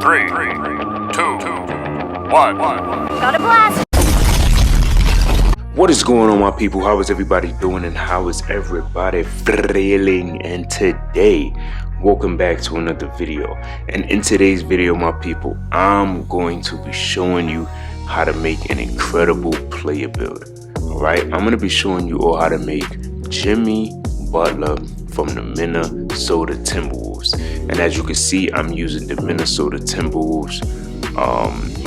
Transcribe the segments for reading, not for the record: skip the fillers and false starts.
3, 2, 1. Got a blast! What is going on, my people? How is everybody doing and how is everybody feeling? And today, welcome back to another video. And in today's video, my people, I'm going to be showing you how to make an incredible player build. Alright, I'm going to be showing you all how to make Jimmy Butler from the Minnesota Timberwolves. And as you can see, I'm using the Minnesota Timberwolves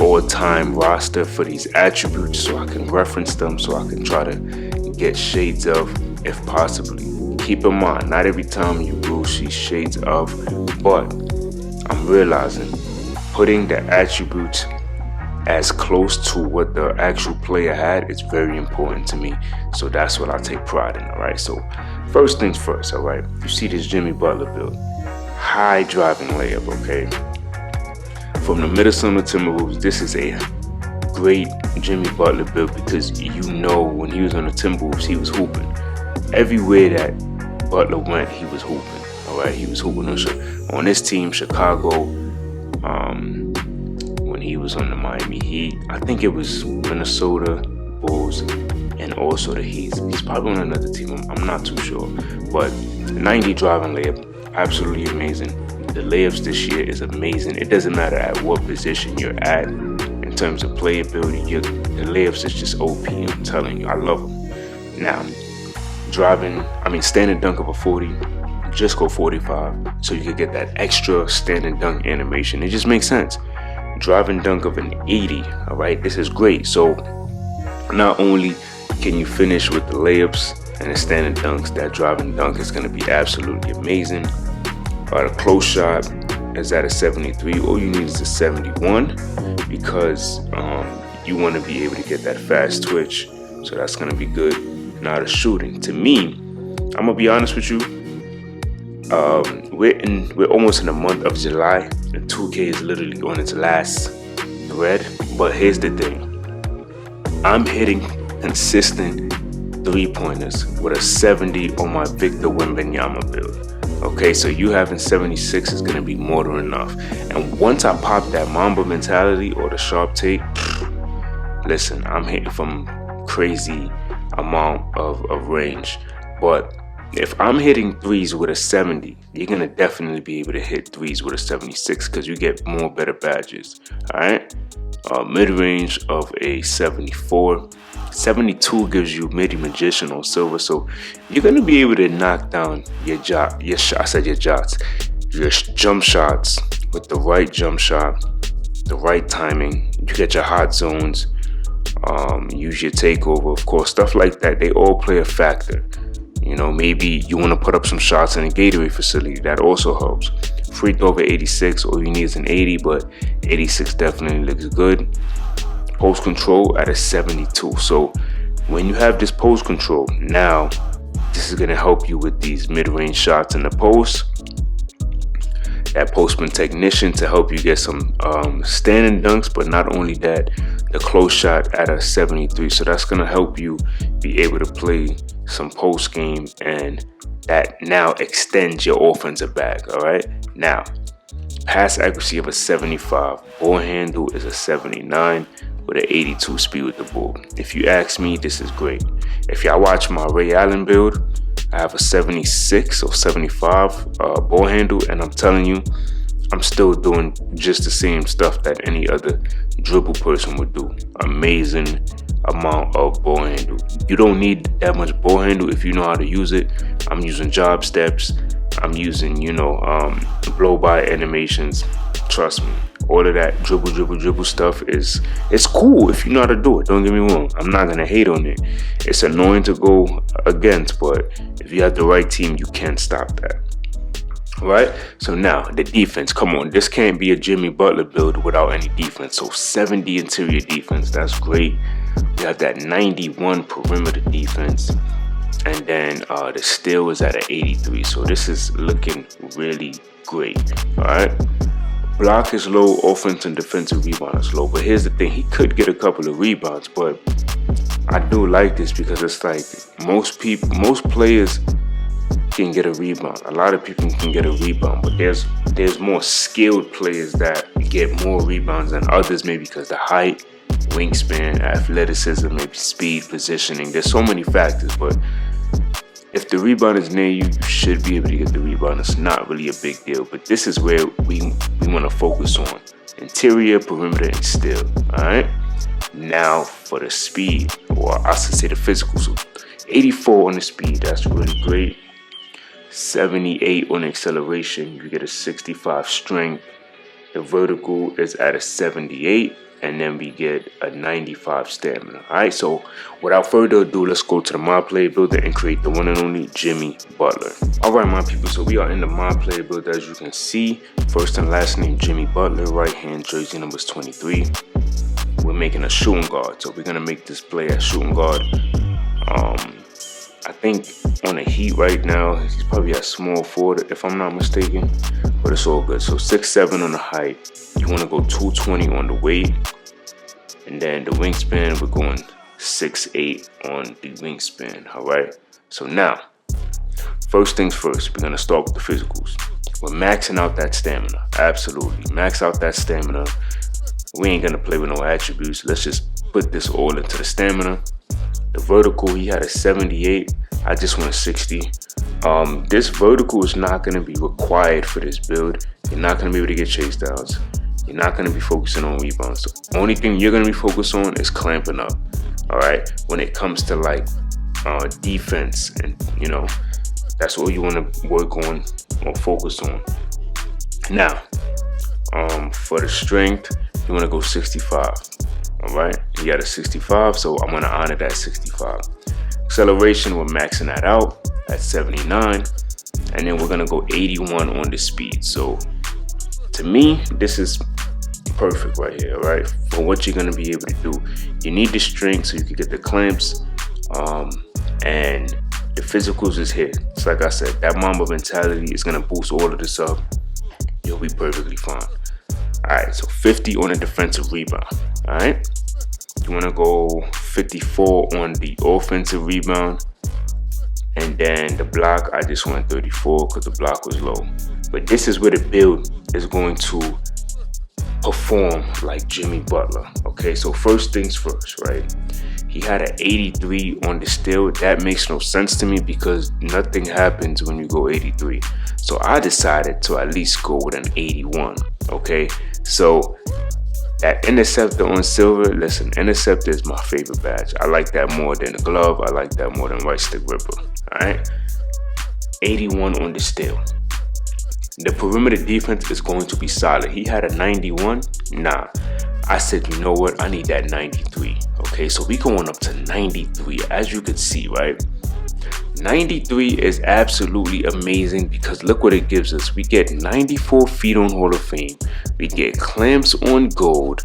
all-time roster for these attributes, so I can reference them, so I can try to get shades of, if possibly. Keep in mind, not every time you will see shades of, but I'm realizing putting the attributes as close to what the actual player had is very important to me, so that's what I take pride in. Alright, so first things first, alright, you see this Jimmy Butler build, high driving layup, okay, from the Minnesota Timberwolves. This is a great Jimmy Butler build because you know when he was on the Timberwolves, he was hooping. Everywhere that Butler went, he was hooping. Alright, he was hooping on this team, Chicago, when he was on the Miami Heat. I think it was Minnesota Bulls and also the Heat. He's probably on another team, I'm not too sure. But 90 driving layup, absolutely amazing. The layups this year is amazing. It doesn't matter at what position you're at in terms of playability. The layups is just OP. I'm telling you, I love them. Now, standing dunk of a 40, just go 45, so you can get that extra standing dunk animation. It just makes sense. Driving dunk of an 80, all right, this is great. So not only can you finish with the layups and the standing dunks, that driving dunk is going to be absolutely amazing. The close shot is at a 73. All you need is a 71 because you want to be able to get that fast twitch, so that's going to be good. Now the shooting, to me, I'm gonna be honest with you, we're almost in the month of July and 2K is literally on its last thread. But here's the thing, I'm hitting consistent 3-pointers with a 70 on my Victor Wembanyama build. Okay, so you having 76 is going to be more than enough. And once I pop that Mamba mentality or the sharp take, listen, I'm hitting from crazy amount of range. But if I'm hitting threes with a 70, you're going to definitely be able to hit threes with a 76 because you get more better badges. Alright, mid-range of a 74. 72 gives you Midi Magician on silver, so you're gonna be able to knock down your jump shots with the right jump shot, the right timing. You get your hot zones, use your takeover, of course, stuff like that. They all play a factor. You know, maybe you want to put up some shots in a Gatorade facility. That also helps. Free throw over 86. All you need is an 80, but 86 definitely looks good. Post control at a 72. So when you have this post control, now this is going to help you with these mid-range shots in the post. That postman technician to help you get some standing dunks, but not only that, the close shot at a 73. So that's going to help you be able to play some post game, and that now extends your offensive bag. All right, now pass accuracy of a 75, ball handle is a 79 with an 82 speed with the ball. If you ask me, this is great. If y'all watch my Ray Allen build, I have a 76 or 75 ball handle, and I'm telling you, I'm still doing just the same stuff that any other dribble person would do. Amazing amount of ball handle. You don't need that much ball handle if you know how to use it. I'm using job steps. I'm using, blow by animations. Trust me, all of that dribble stuff it's cool if you know how to do it. Don't get me wrong, I'm not gonna hate on it. It's annoying to go against, but if you have the right team, you can stop that. Right, so now the defense. Come on, this can't be a Jimmy Butler build without any defense. So 70 interior defense, that's great. We have that 91 perimeter defense, and then the steal is at an 83. So this is looking really great. All right, block is low, offense and defensive rebound is low. But here's the thing, he could get a couple of rebounds, but I do like this because it's like most players can get a rebound. A lot of people can get a rebound, but there's more skilled players that get more rebounds than others, maybe because the height, wingspan, athleticism, maybe speed, positioning. There's so many factors, but if the rebound is near you, you should be able to get the rebound. It's not really a big deal, but this is where we want to focus on: interior, perimeter, and steal. All right. Now for the speed, or I should say the physical. So 84 on the speed, that's really great. 78 on acceleration, you get a 65 strength. The vertical is at a 78, and then we get a 95 stamina. All right, so without further ado, let's go to the My Player Builder and create the one and only Jimmy Butler. All right, my people, so we are in the My Player Builder. As you can see, first and last name Jimmy Butler, right hand jersey numbers 23. We're making a shooting guard, so we're gonna make this play as shooting guard. I think on the Heat right now, he's probably at small forward, if I'm not mistaken, but it's all good. So 6'7" on the height. You want to go 220 on the weight, and then the wingspan, we're going 6'8" on the wingspan. All right. So now, first things first, we're gonna start with the physicals. We're maxing out that stamina. Absolutely, max out that stamina. We ain't gonna play with no attributes. Let's just put this all into the stamina. The vertical, he had a 78. I just went 60. This vertical is not going to be required for this build. You're not going to be able to get chase downs. You're not going to be focusing on rebounds. The only thing you're going to be focused on is clamping up. All right. When it comes to like defense, and you know, that's all you want to work on or focus on. Now, for the strength, you want to go 65. All right, he got a 65, so I'm gonna honor that 65. Acceleration, we're maxing that out at 79, and then we're gonna go 81 on the speed. So to me, this is perfect right here. All right, for what you're gonna be able to do, you need the strength so you can get the clamps, and the physicals is here. It's like I said, that Mamba mentality is gonna boost all of this up. You'll be perfectly fine. All right, so 50 on the defensive rebound. All right, you want to go 54 on the offensive rebound, and then the block, I just went 34 because the block was low. But this is where the build is going to perform like Jimmy Butler. Okay, so first things first, right? He had an 83 on the steal. That makes no sense to me because nothing happens when you go 83. So I decided to at least go with an 81. Okay, so that interceptor on silver, listen, interceptor is my favorite badge. I like that more than the glove. I like that more than right stick ripper. All right, 81 on the steal. The perimeter defense is going to be solid. He had a 91. Nah, I said, you know what? I need that 93. Okay, so we going up to 93, as you can see, right? 93 is absolutely amazing because look what it gives us. We get 94 feet on Hall of Fame. We get clamps on gold.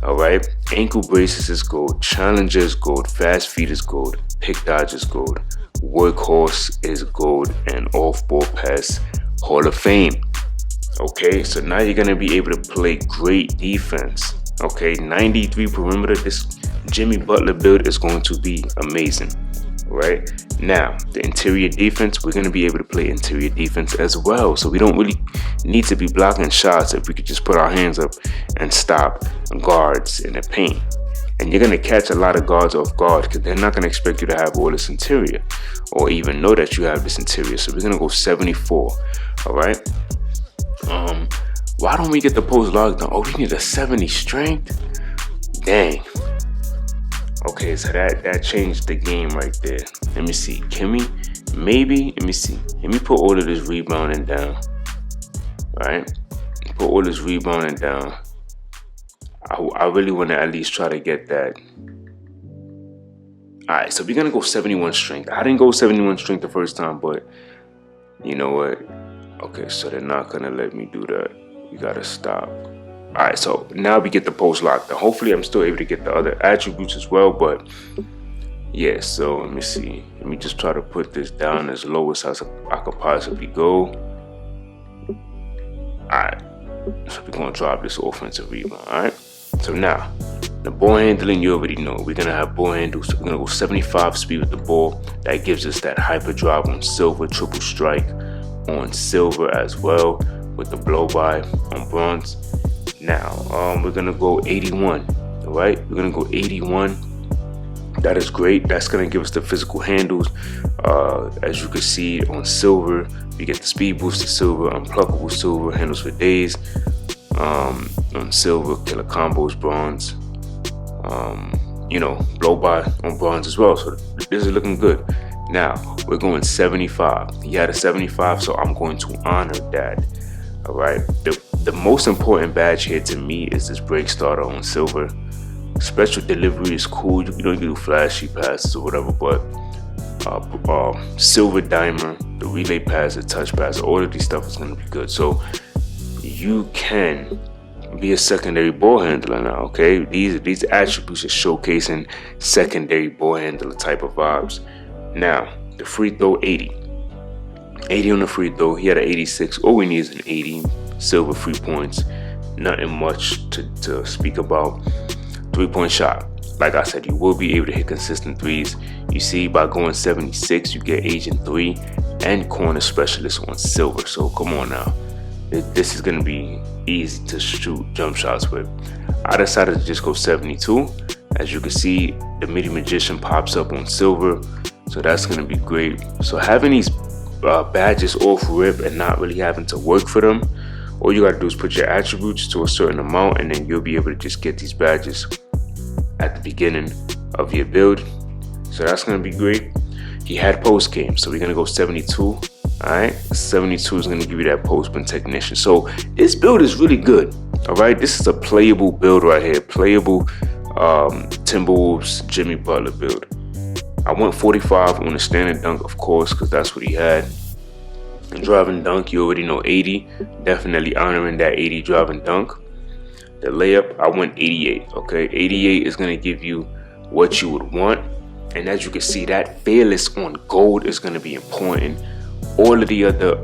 All right, ankle braces is gold. Challenger is gold. Fast feet is gold. Pick dodge is gold. Workhorse is gold. And off-ball pass Hall of Fame. Okay, so now you're gonna be able to play great defense. Okay, 93 perimeter. This Jimmy Butler build is going to be amazing. Right now, the interior defense, we're going to be able to play interior defense as well. So we don't really need to be blocking shots if we could just put our hands up and stop guards in the paint. And you're going to catch a lot of guards off guard because they're not going to expect you to have all this interior or even know that you have this interior. So we're going to go 74. All right. Why don't we get the post lockdown? Oh, we need a 70 strength. Dang. Okay, so that changed the game right there. Let me see. Can we maybe, let me see. Let me put all of this rebounding down. All right? Put all this rebounding down. I really want to at least try to get that. All right, so we're going to go 71 strength. I didn't go 71 strength the first time, but you know what? Okay, so they're not going to let me do that. We got to stop. All right, so now we get the post lockdown. Hopefully, I'm still able to get the other attributes as well. But yeah, so let me see. Let me just try to put this down as low as I could possibly go. All right, so we're gonna drop this offensive rebound. All right, so now The ball handling, you already know. We're going to have ball handles. We're going to go 75 speed with the ball. That gives us that hyper drive on silver, triple strike on silver as well with the blow by on bronze. Now, we're going to go 81, all right? We're going to go 81. That is great. That's going to give us the physical handles. As you can see on silver, you get the speed boosted silver, unpluckable silver, handles for days. On silver, killer combos, bronze. Blow by on bronze as well. So this is looking good. Now we're going 75. He had a 75, so I'm going to honor that. All right. The most important badge here to me is this break starter on silver. Special delivery is cool. You don't do flashy passes or whatever, but silver dimer, the relay pass, the touch pass, all of these stuff is going to be good. So you can be a secondary ball handler now, okay? These attributes are showcasing secondary ball handler type of vibes. Now, the free throw, 80. 80 on the free throw. He had an 86. All we need is an 80. Silver 3 points. Nothing much to speak about. 3-point shot. Like I said, you will be able to hit consistent threes. You see, by going 76, you get Agent 3 and corner specialist on silver. So come on now. This is going to be easy to shoot jump shots with. I decided to just go 72. As you can see, the Midi Magician pops up on silver, so that's going to be great. So having these badges off rip and not really having to work for them, all you got to do is put your attributes to a certain amount, and then you'll be able to just get these badges at the beginning of your build. So that's going to be great. He had post game, so we're going to go 72. Alright, 72 is going to give you that postman technician. So this build is really good. Alright, this is a playable build right here. Playable Timberwolves Jimmy Butler build. I went 45 on the standing dunk, of course, because that's what he had. And driving dunk, you already know 80. Definitely honoring that 80 driving dunk. The layup, I went 88. Okay, 88 is going to give you what you would want. And as you can see, that fearless on gold is going to be important. All of the other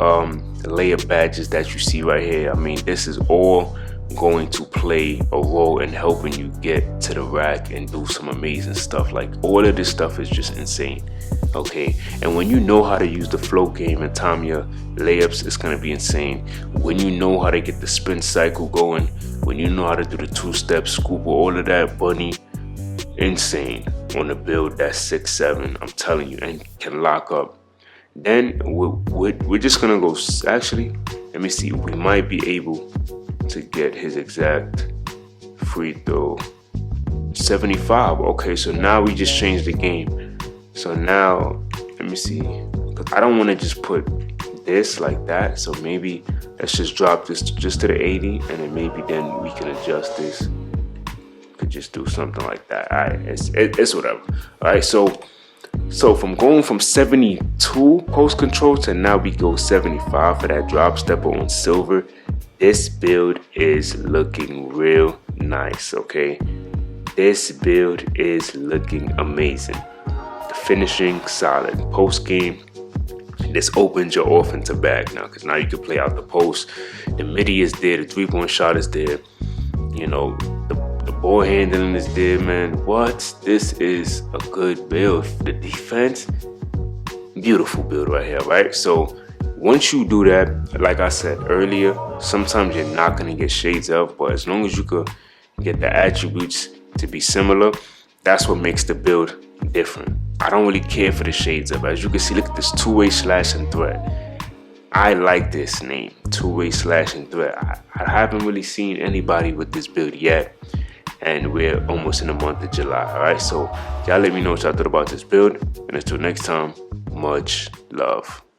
layup badges that you see right here, I mean, this is all going to play a role in helping you get to the rack and do some amazing stuff. Like, all of this stuff is just insane. Okay, and when you know how to use the float game and time your layups, it's going to be insane. When you know how to get the spin cycle going, when you know how to do the two-step scoop, all of that, bunny, insane on a build that's 6'7", I'm telling you, and can lock up. Then we're just gonna go, actually, let me see, we might be able to get his exact free throw, 75. Okay, so now we just changed the game. So now, let me see, because I don't want to just put this like that, so maybe let's just drop this just to the 80, and then maybe then we can adjust this. Could just do something like that. All right, it's whatever. All right, so from going from 72 post control to now we go 75 for that drop stepper on silver. This build is looking real nice, okay? This build is looking amazing. The finishing solid. Post game, this opens your offensive bag now, because now you can play out the post. The midi is there, the 3-point shot is there. You know, the ball handling is there, man. What? This is a good build. The defense, beautiful build right here, right? So once you do that, like I said earlier, sometimes you're not going to get shades of, but as long as you could get the attributes to be similar, that's what makes the build different. I don't really care for the shades of. As you can see, look at this two-way slashing threat. I like this name, two-way slashing threat. I haven't really seen anybody with this build yet, and we're almost in the month of July. All right, so y'all let me know what y'all thought about this build, and until next time, much love.